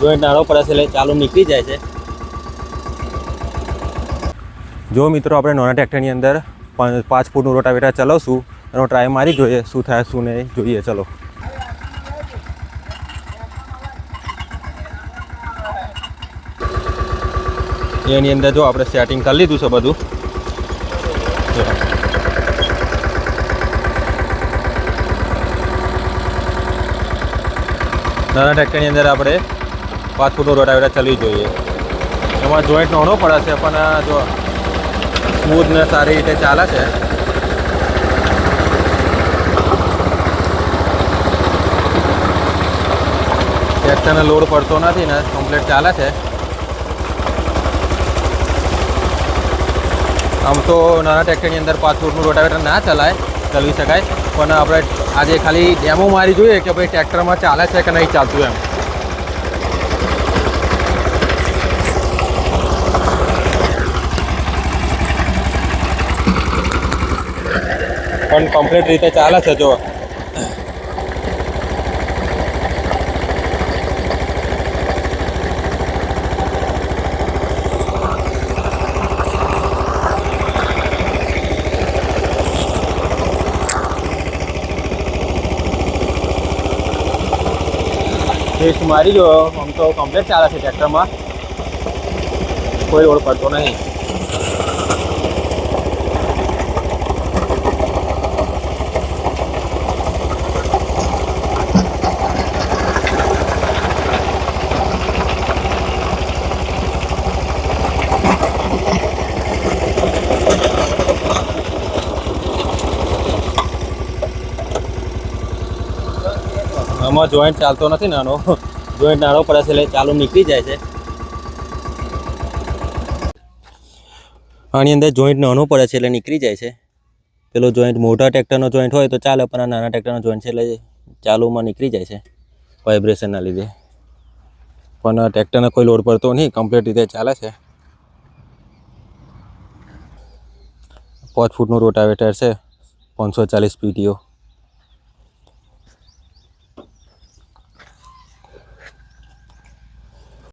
Joint નાનો પડે છે એટલે ચાલુ નીકળી જાય છે। જો મિત્રો આપણે નાના ટ્રેક્ટરની અંદર 5 ફૂટનું રોટાવેટર ચલાવશું એનો ટ્રાય મારી જોઈએ શું થાય શું નહીં જોઈએ। ચલો એની અંદર જો આપણે સેટિંગ કરી લીધું છે બધું। નાના ટ્રેક્ટરની અંદર આપણે 5 ફૂટનું રોટાવેટર ચલાવવું જોઈએ। એમાં જોઈન્ટ નાનો પડે છે પણ જો સ્મૂથ ને સારી રીતે ચાલે છે। ટ્રેક્ટરને લોડ પડતો નથી ને કમ્પ્લીટ ચાલે છે। આમ તો નાના ટ્રેક્ટરની અંદર 5 ફૂટનું રોટાવેટર ના ચલાવી શકાય પણ આપણે આજે ખાલી ડેમો મારી જોઈએ કે ભાઈ ટ્રેક્ટરમાં ચાલે છે કે નહીં ચાલતું એમ। પણ કમ્પ્લીટ રીતે ચાલે છે જો। ટેસ્ટ મારી જો આમ તો કમ્પ્લીટ ચાલે છે ટ્રેક્ટરમાં કોઈ લોડ પડતો નહીં। આમાં જોઈન્ટ ચાલતો નથી નાનો જોઈન્ટ નાનો પડે છે એટલે ચાલુ નીકળી જાય છે। આની અંદર જોઈન્ટ નાનો પડે છે એટલે નીકળી જાય છે। પેલો જોઈન્ટ મોટા ટ્રેક્ટરનો જોઈન્ટ હોય તો ચાલે પણ આ નાના ટ્રેક્ટરનો જોઈન્ટ છે એટલે ચાલુમાં નીકળી જાય છે વાઇબ્રેશનના લીધે। પણ ટ્રેક્ટરને કોઈ લોડ પડતો નહીં કમ્પ્લીટ રીતે ચાલે છે। 5 ફૂટનું રોટાવેટર છે 540 PTO।